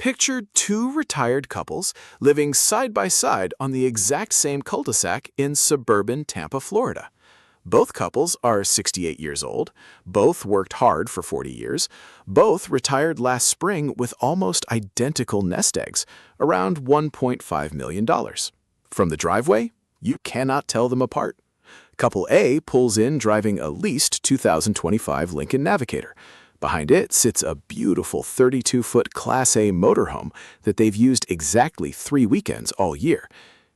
Picture two retired couples living side by side on the exact same cul-de-sac in suburban Tampa, Florida. Both couples are 68 years old, both worked hard for 40 years, both retired last spring with almost identical nest eggs, around $1.5 million. From the driveway, you cannot tell them apart. Couple A pulls in driving a leased 2025 Lincoln Navigator. Behind it sits a beautiful 32-foot Class A motorhome that they've used exactly 3 weekends all year.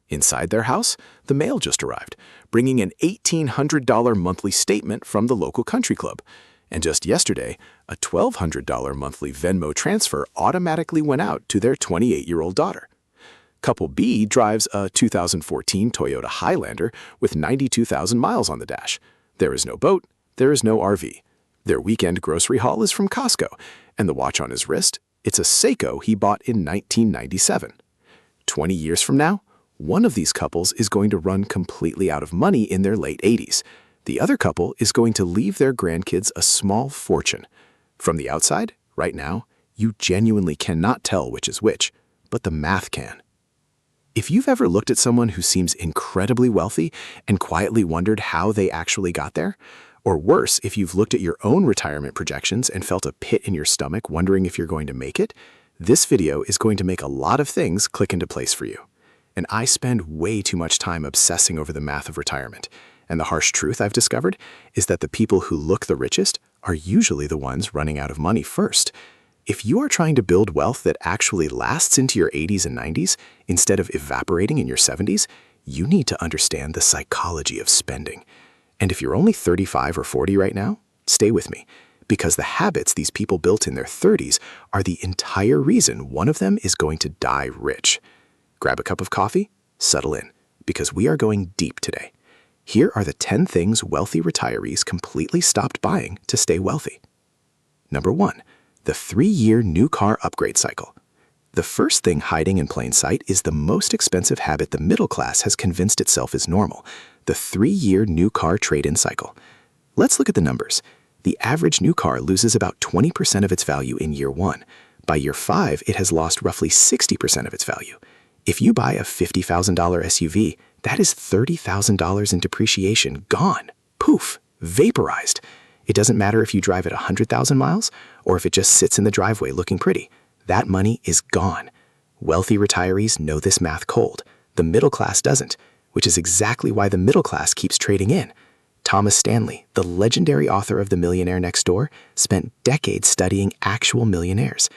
Inside their house, the mail just arrived, bringing an $1,800 monthly statement from the local country club. And just yesterday, a $1,200 monthly Venmo transfer automatically went out to their 28-year-old daughter. Couple B drives a 2014 Toyota Highlander with 92,000 miles on the dash. There is no boat, there is no RV. Their weekend grocery haul is from Costco, and the watch on his wrist, it's a Seiko he bought in 1997. 20 years from now, one of these couples is going to run completely out of money in their late 80s. The other couple is going to leave their grandkids a small fortune. From the outside, right now, you genuinely cannot tell which is which, but the math can. If you've ever looked at someone who seems incredibly wealthy and quietly wondered how they actually got there, or worse, if you've looked at your own retirement projections and felt a pit in your stomach wondering if you're going to make it, this video is going to make a lot of things click into place for you. And I spend way too much time obsessing over the math of retirement. And the harsh truth I've discovered is that the people who look the richest are usually the ones running out of money first. If you are trying to build wealth that actually lasts into your 80s and 90s instead of evaporating in your 70s, you need to understand the psychology of spending. And if you're only 35 or 40 right now, stay with me, because the habits these people built in their 30s are the entire reason one of them is going to die rich. Grab a cup of coffee, settle in, because we are going deep today. Here are the 10 things wealthy retirees completely stopped buying to stay wealthy. Number 1, the 3-year new car upgrade cycle. The first thing hiding in plain sight is the most expensive habit the middle class has convinced itself is normal, the 3-year new car trade-in cycle. Let's look at the numbers. The average new car loses about 20% of its value in year 1. By year 5, it has lost roughly 60% of its value. If you buy a $50,000 SUV, that is $30,000 in depreciation gone. Poof, vaporized. It doesn't matter if you drive it 100,000 miles or if it just sits in the driveway looking pretty. That money is gone. Wealthy retirees know this math cold. The middle class doesn't, which is exactly why the middle class keeps trading in. Thomas Stanley, the legendary author of The Millionaire Next Door, spent decades studying actual millionaires.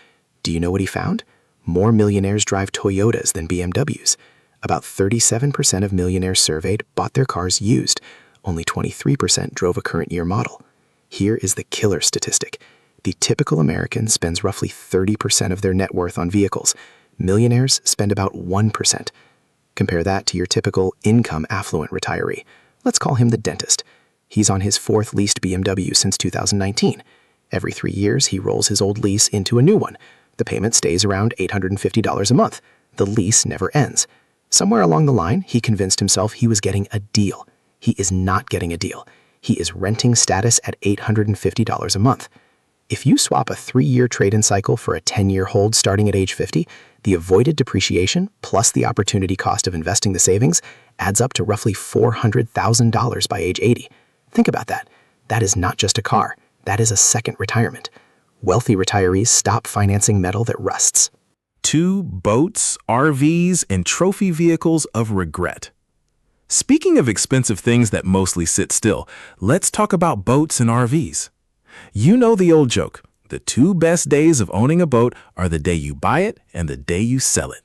Do you know what he found? More millionaires drive Toyotas than BMWs. About 37% of millionaires surveyed bought their cars used. Only 23% drove a current year model. Here is the killer statistic. The typical American spends roughly 30% of their net worth on vehicles. Millionaires spend about 1%. Compare that to your typical income affluent retiree. Let's call him the dentist. He's on his 4th leased BMW since 2019. Every 3 years, he rolls his old lease into a new one. The payment stays around $850 a month. The lease never ends. Somewhere along the line, he convinced himself he was getting a deal. He is not getting a deal. He is renting status at $850 a month. If you swap a 3-year trade-in cycle for a 10-year hold starting at age 50, the avoided depreciation plus the opportunity cost of investing the savings adds up to roughly $400,000 by age 80. Think about that. That is not just a car. That is a second retirement. Wealthy retirees stop financing metal that rusts. 2 boats, RVs, and trophy vehicles of regret. Speaking of expensive things that mostly sit still, let's talk about boats and RVs. You know the old joke, the 2 best days of owning a boat are the day you buy it and the day you sell it.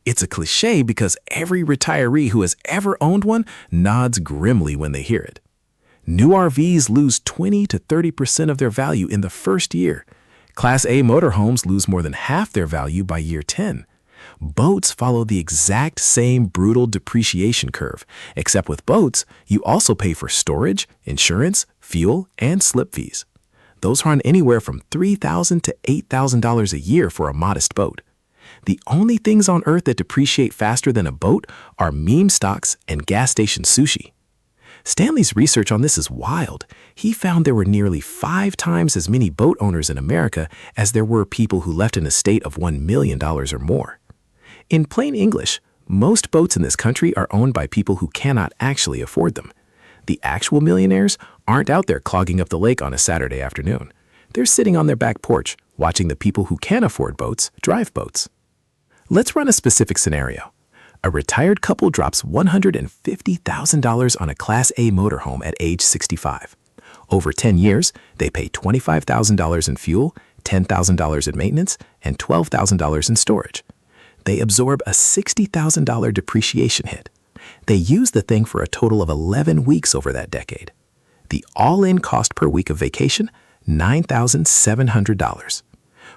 It's a cliche because every retiree who has ever owned one nods grimly when they hear it. New RVs lose 20 to 30% of their value in the first year. Class A motorhomes lose more than half their value by year 10. Boats follow the exact same brutal depreciation curve, except with boats, you also pay for storage, insurance, fuel, and slip fees. Those run anywhere from $3,000 to $8,000 a year for a modest boat. The only things on earth that depreciate faster than a boat are meme stocks and gas station sushi. Stanley's research on this is wild. He found there were nearly 5 times as many boat owners in America as there were people who left an estate of $1 million or more. In plain English, most boats in this country are owned by people who cannot actually afford them. The actual millionaires aren't out there clogging up the lake on a Saturday afternoon. They're sitting on their back porch, watching the people who can afford boats drive boats. Let's run a specific scenario. A retired couple drops $150,000 on a Class A motorhome at age 65. Over 10 years, they pay $25,000 in fuel, $10,000 in maintenance, and $12,000 in storage. They absorb a $60,000 depreciation hit. They use the thing for a total of 11 weeks over that decade. The all-in cost per week of vacation, $9,700.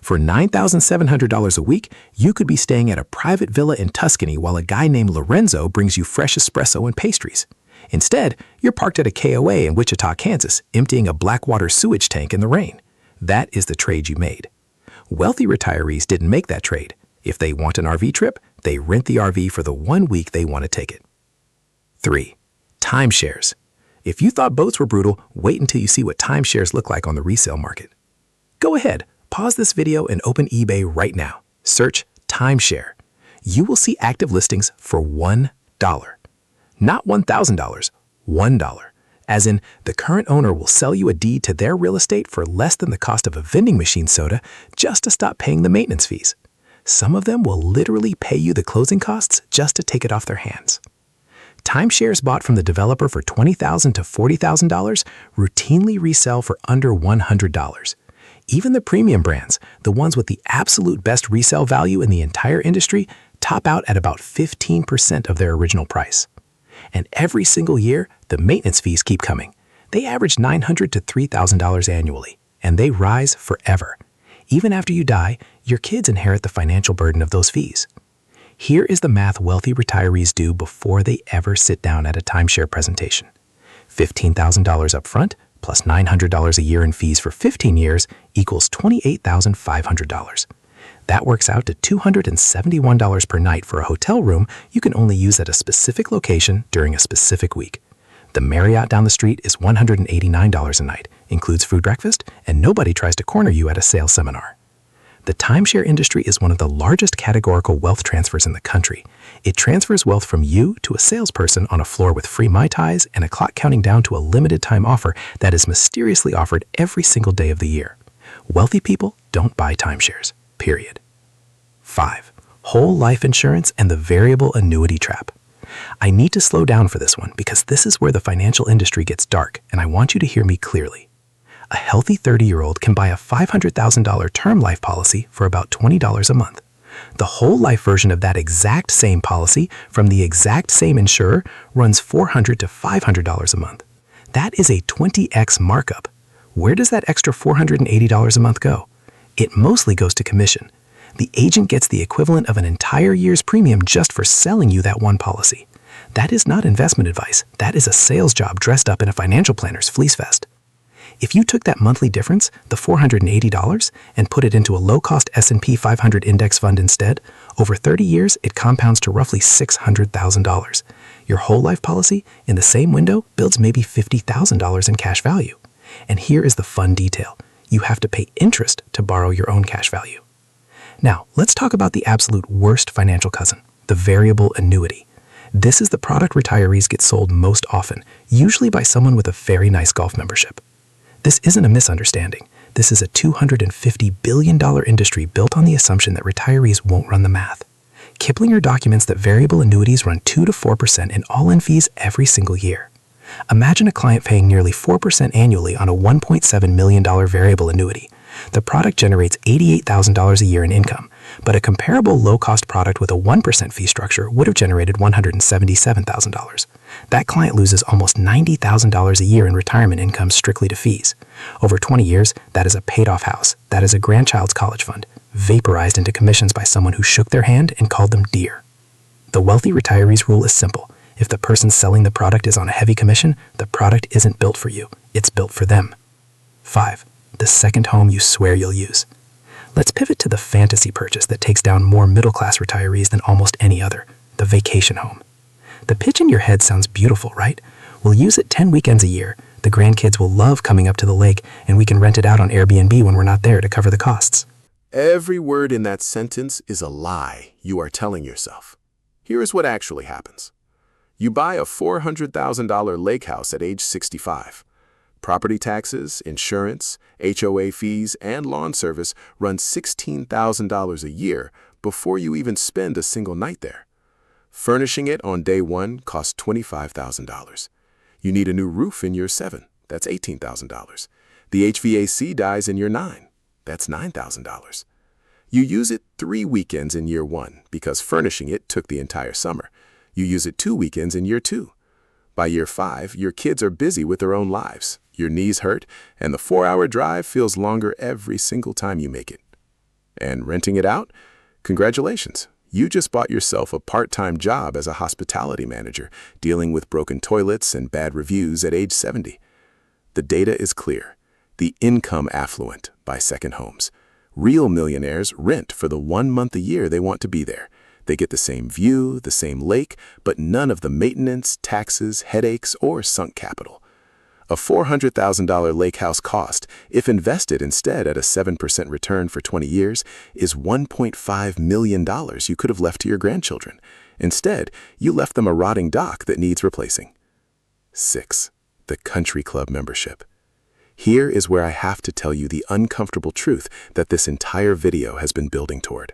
For $9,700 a week, you could be staying at a private villa in Tuscany while a guy named Lorenzo brings you fresh espresso and pastries. Instead, you're parked at a KOA in Wichita, Kansas, emptying a Blackwater sewage tank in the rain. That is the trade you made. Wealthy retirees didn't make that trade. If they want an RV trip, they rent the RV for the 1 week they want to take it. 3. Timeshares. If you thought boats were brutal, wait until you see what timeshares look like on the resale market. Go ahead, pause this video and open eBay right now. Search timeshare. You will see active listings for $1. Not $1,000, $1. As in, the current owner will sell you a deed to their real estate for less than the cost of a vending machine soda just to stop paying the maintenance fees. Some of them will literally pay you the closing costs just to take it off their hands. Timeshares bought from the developer for $20,000 to $40,000 routinely resell for under $100. Even the premium brands, the ones with the absolute best resale value in the entire industry, top out at about 15% of their original price. And every single year, the maintenance fees keep coming. They average $900 to $3,000 annually, and they rise forever. Even after you die, your kids inherit the financial burden of those fees. Here is the math wealthy retirees do before they ever sit down at a timeshare presentation. $15,000 up front, plus $900 a year in fees for 15 years equals $28,500. That works out to $271 per night for a hotel room you can only use at a specific location during a specific week. The Marriott down the street is $189 a night, includes food breakfast, and nobody tries to corner you at a sales seminar. The timeshare industry is one of the largest categorical wealth transfers in the country. It transfers wealth from you to a salesperson on a floor with free Mai Tais and a clock counting down to a limited time offer that is mysteriously offered every single day of the year. Wealthy people don't buy timeshares, period. 5. Whole life insurance and the variable annuity trap. I need to slow down for this one because this is where the financial industry gets dark, and I want you to hear me clearly. A healthy 30-year-old can buy a $500,000 term life policy for about $20 a month. The whole life version of that exact same policy from the exact same insurer runs $400 to $500 a month. That is a 20x markup. Where does that extra $480 a month go? It mostly goes to commission. The agent gets the equivalent of an entire year's premium just for selling you that one policy. That is not investment advice. That is a sales job dressed up in a financial planner's fleece vest. If you took that monthly difference, the $480, and put it into a low-cost S&P 500 index fund instead, over 30 years, it compounds to roughly $600,000. Your whole life policy, in the same window, builds maybe $50,000 in cash value. And here is the fun detail. You have to pay interest to borrow your own cash value. Now, let's talk about the absolute worst financial cousin, the variable annuity. This is the product retirees get sold most often, usually by someone with a very nice golf membership. This isn't a misunderstanding. This is a $250 billion industry built on the assumption that retirees won't run the math. Kiplinger documents that variable annuities run 2 to 4% in all-in fees every single year. Imagine a client paying nearly 4% annually on a $1.7 million variable annuity. The product generates $88,000 a year in income, but a comparable low-cost product with a 1% fee structure would have generated $177,000. That client loses almost $90,000 a year in retirement income strictly to fees. Over 20 years, that is a paid-off house. That is a grandchild's college fund, vaporized into commissions by someone who shook their hand and called them dear. The wealthy retirees rule is simple. If the person selling the product is on a heavy commission, the product isn't built for you. It's built for them. 5. The second home you swear you'll use. Let's pivot to the fantasy purchase that takes down more middle-class retirees than almost any other, the vacation home. The pitch in your head sounds beautiful, right? We'll use it 10 weekends a year. The grandkids will love coming up to the lake, and we can rent it out on Airbnb when we're not there to cover the costs. Every word in that sentence is a lie you are telling yourself. Here is what actually happens. You buy a $400,000 lake house at age 65. Property taxes, insurance, HOA fees, and lawn service run $16,000 a year before you even spend a single night there. Furnishing it on day one costs $25,000. You need a new roof in year 7. That's $18,000. The HVAC dies in year 9. That's $9,000. You use it 3 weekends in year 1 because furnishing it took the entire summer. You use it 2 weekends in year 2. By year 5, your kids are busy with their own lives. Your knees hurt, and the 4-hour drive feels longer every single time you make it. And renting it out? Congratulations. You just bought yourself a part-time job as a hospitality manager, dealing with broken toilets and bad reviews at age 70. The data is clear. The income affluent buy second homes. Real millionaires rent for the 1 month a year they want to be there. They get the same view, the same lake, but none of the maintenance, taxes, headaches, or sunk capital. A $400,000 lake house cost, if invested instead at a 7% return for 20 years, is $1.5 million you could have left to your grandchildren. Instead, you left them a rotting dock that needs replacing. 6. The country club membership. Here is where I have to tell you the uncomfortable truth that this entire video has been building toward.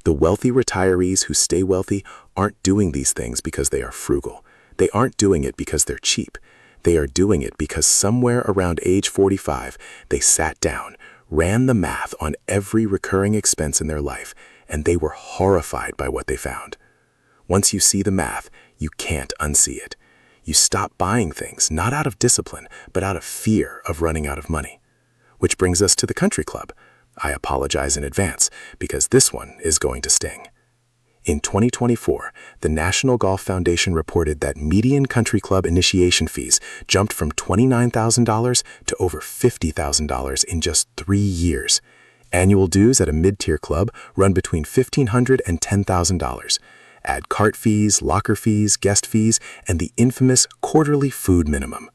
The wealthy retirees who stay wealthy aren't doing these things because they are frugal. They aren't doing it because they're cheap. They are doing it because somewhere around age 45, they sat down, ran the math on every recurring expense in their life, and they were horrified by what they found. Once you see the math, you can't unsee it. You stop buying things, not out of discipline, but out of fear of running out of money. Which brings us to the country club. I apologize in advance, because this one is going to sting. In 2024, the National Golf Foundation reported that median country club initiation fees jumped from $29,000 to over $50,000 in just 3 years. Annual dues at a mid-tier club run between $1,500 and $10,000. Add cart fees, locker fees, guest fees, and the infamous quarterly food minimum.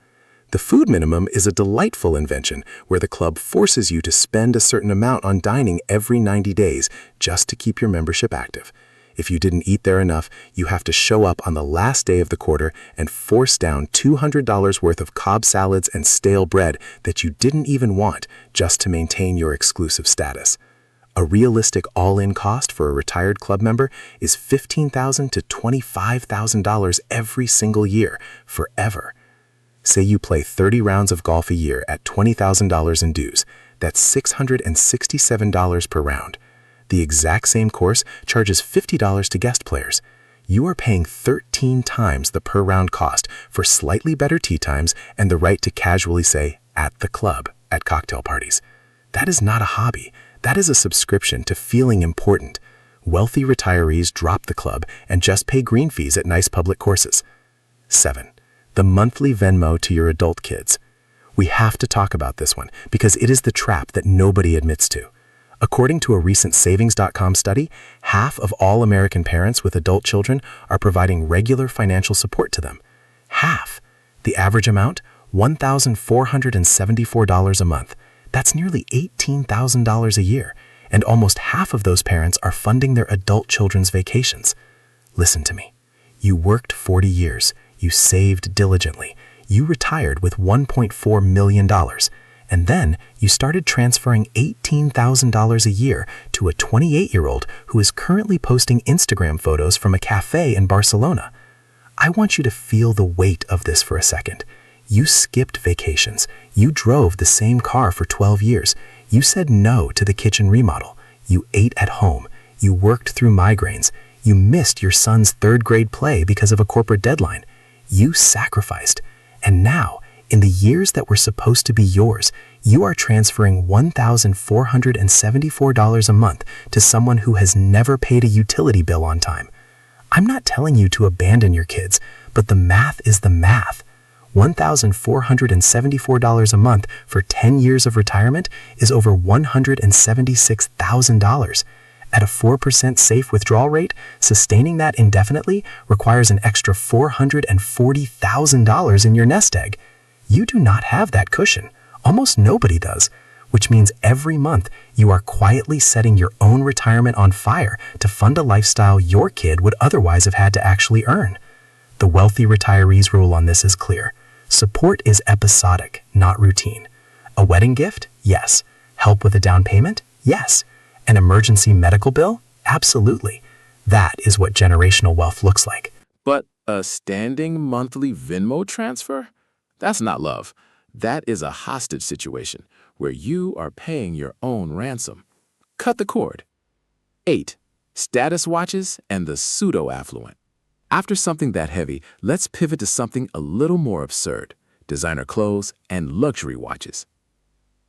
The food minimum is a delightful invention where the club forces you to spend a certain amount on dining every 90 days just to keep your membership active. If you didn't eat there enough, you have to show up on the last day of the quarter and force down $200 worth of Cobb salads and stale bread that you didn't even want just to maintain your exclusive status. A realistic all-in cost for a retired club member is $15,000 to $25,000 every single year, forever. Say you play 30 rounds of golf a year at $20,000 in dues. That's $667 per round. The exact same course charges $50 to guest players. You are paying 13 times the per-round cost for slightly better tee times and the right to casually say, "at the club," at cocktail parties. That is not a hobby. That is a subscription to feeling important. Wealthy retirees drop the club and just pay green fees at nice public courses. 7. The monthly Venmo to your adult kids. We have to talk about this one because it is the trap that nobody admits to. According to a recent Savings.com study, half of all American parents with adult children are providing regular financial support to them. Half. The average amount? $1,474 a month. That's nearly $18,000 a year, and almost half of those parents are funding their adult children's vacations. Listen to me. You worked 40 years. You saved diligently. You retired with $1.4 million. And then you started transferring $18,000 a year to a 28-year-old who is currently posting Instagram photos from a cafe in Barcelona. I want you to feel the weight of this for a second. You skipped vacations. You drove the same car for 12 years. You said no to the kitchen remodel. You ate at home. You worked through migraines. You missed your son's third-grade play because of a corporate deadline. You sacrificed. And now, in the years that were supposed to be yours, you are transferring $1,474 a month to someone who has never paid a utility bill on time. I'm not telling you to abandon your kids, but the math is the math. $1,474 a month for 10 years of retirement is over $176,000. At a 4% safe withdrawal rate, sustaining that indefinitely requires an extra $440,000 in your nest egg. You do not have that cushion. Almost nobody does, which means every month you are quietly setting your own retirement on fire to fund a lifestyle your kid would otherwise have had to actually earn. The wealthy retirees rule on this is clear. Support is episodic, not routine. A wedding gift? Yes. Help with a down payment? Yes. An emergency medical bill? Absolutely. That is what generational wealth looks like. But a standing monthly Venmo transfer? That's not love. That is a hostage situation where you are paying your own ransom. Cut the cord. 8. Status watches and the pseudo-affluent. After something that heavy, let's pivot to something a little more absurd: designer clothes and luxury watches.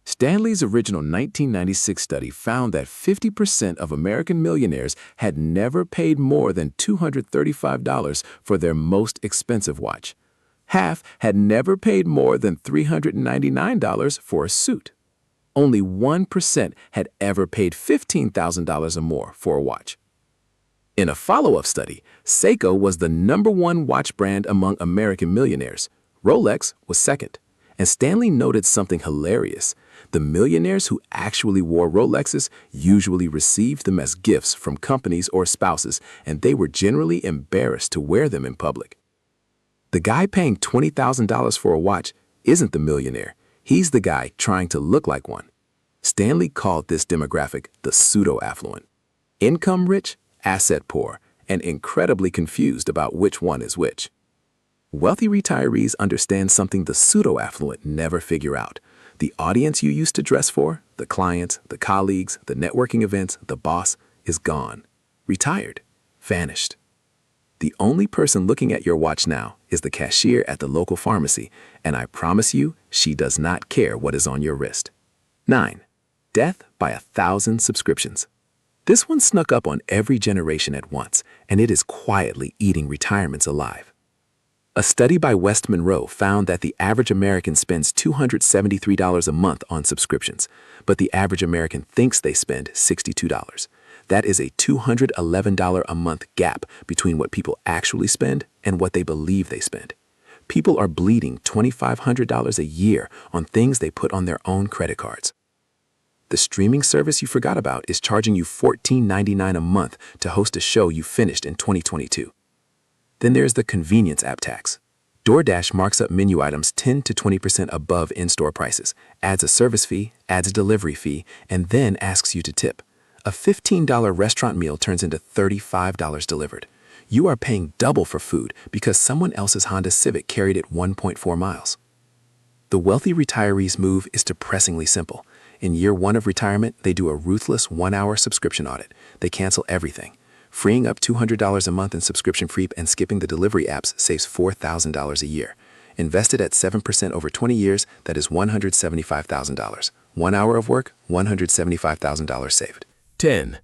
Stanley's original 1996 study found that 50% of American millionaires had never paid more than $235 for their most expensive watch. Half had never paid more than $399 for a suit. Only 1% had ever paid $15,000 or more for a watch. In a follow-up study, Seiko was the #1 watch brand among American millionaires. Rolex was second. And Stanley noted something hilarious. The millionaires who actually wore Rolexes usually received them as gifts from companies or spouses, and they were generally embarrassed to wear them in public. The guy paying $20,000 for a watch isn't the millionaire. He's the guy trying to look like one. Stanley called this demographic the pseudo-affluent. Income rich, asset poor, and incredibly confused about which one is which. Wealthy retirees understand something the pseudo-affluent never figure out. The audience you used to dress for, the clients, the colleagues, the networking events, the boss, is gone. Retired. Vanished. The only person looking at your watch now is the cashier at the local pharmacy, and I promise you, she does not care what is on your wrist. 9. Death by 1,000 subscriptions. This one snuck up on every generation at once, and it is quietly eating retirements alive. A study by West Monroe found that the average American spends $273 a month on subscriptions, but the average American thinks they spend $62. That is a $211 a month gap between what people actually spend and what they believe they spend. People are bleeding $2,500 a year on things they put on their own credit cards. The streaming service you forgot about is charging you $14.99 a month to host a show you finished in 2022. Then there's the convenience app tax. DoorDash marks up menu items 10 to 20% above in-store prices, adds a service fee, adds a delivery fee, and then asks you to tip. A $15 restaurant meal turns into $35 delivered. You are paying double for food because someone else's Honda Civic carried it 1.4 miles. The wealthy retiree's move is depressingly simple. In year 1 of retirement, they do a ruthless 1-hour subscription audit. They cancel everything. Freeing up $200 a month in subscription creep and skipping the delivery apps saves $4,000 a year. Invested at 7% over 20 years, that is $175,000. 1 hour of work, $175,000 saved. 10.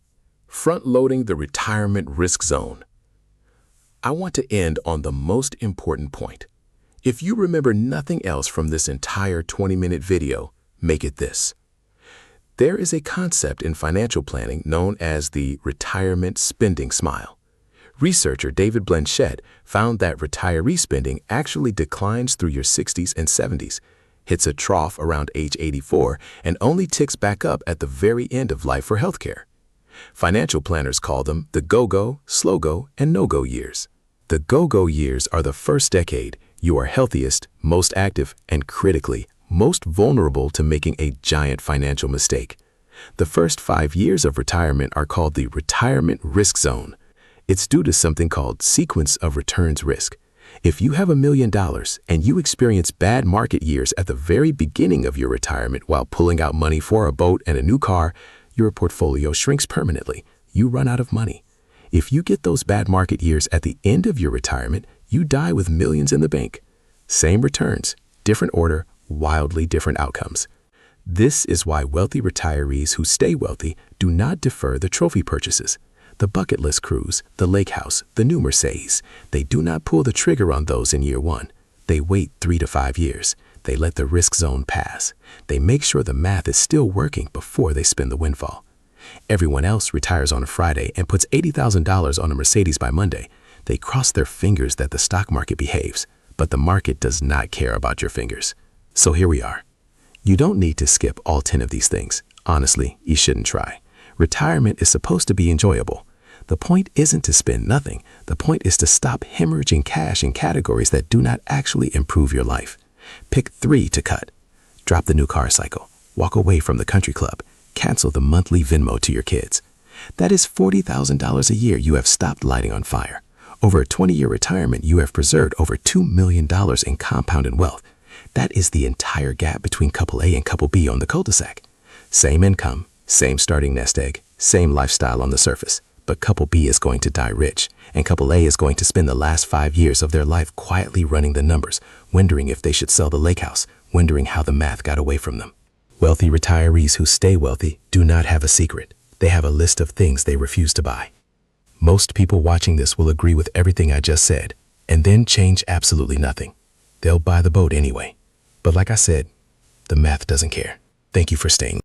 Front-loading the retirement risk zone. I want to end on the most important point. If you remember nothing else from this entire 20-minute video, make it this. There is a concept in financial planning known as the retirement spending smile. Researcher David Blanchett found that retiree spending actually declines through your 60s and 70s, hits a trough around age 84, and only ticks back up at the very end of life for healthcare. Financial planners call them the go-go, slow-go, and no-go years. The go-go years are the first decade. You are healthiest, most active, and critically, most vulnerable to making a giant financial mistake. The first 5 years of retirement are called the retirement risk zone. It's due to something called sequence of returns risk. If you have $1 million and you experience bad market years at the very beginning of your retirement while pulling out money for a boat and a new car, your portfolio shrinks permanently. You run out of money. If you get those bad market years at the end of your retirement, you die with millions in the bank. Same returns, different order, wildly different outcomes. This is why wealthy retirees who stay wealthy do not defer the trophy purchases. The bucket list cruise, the lake house, the new Mercedes. They do not pull the trigger on those in year 1. They wait 3 to 5 years. They let the risk zone pass. They make sure the math is still working before they spend the windfall. Everyone else retires on a Friday and puts $80,000 on a Mercedes by Monday. They cross their fingers that the stock market behaves, but the market does not care about your fingers. So here we are. You don't need to skip all 10 of these things. Honestly, you shouldn't try. Retirement is supposed to be enjoyable. The point isn't to spend nothing. The point is to stop hemorrhaging cash in categories that do not actually improve your life. Pick 3 to cut. Drop the new car cycle. Walk away from the country club. Cancel the monthly Venmo to your kids. That is $40,000 a year you have stopped lighting on fire. Over a 20-year retirement, you have preserved over $2 million in compounded wealth. That is the entire gap between couple A and couple B on the cul-de-sac. Same income, same starting nest egg, same lifestyle on the surface. But couple B is going to die rich, and couple A is going to spend the last 5 years of their life quietly running the numbers, wondering if they should sell the lake house, wondering how the math got away from them. Wealthy retirees who stay wealthy do not have a secret. They have a list of things they refuse to buy. Most people watching this will agree with everything I just said, and then change absolutely nothing. They'll buy the boat anyway. But like I said, the math doesn't care. Thank you for staying.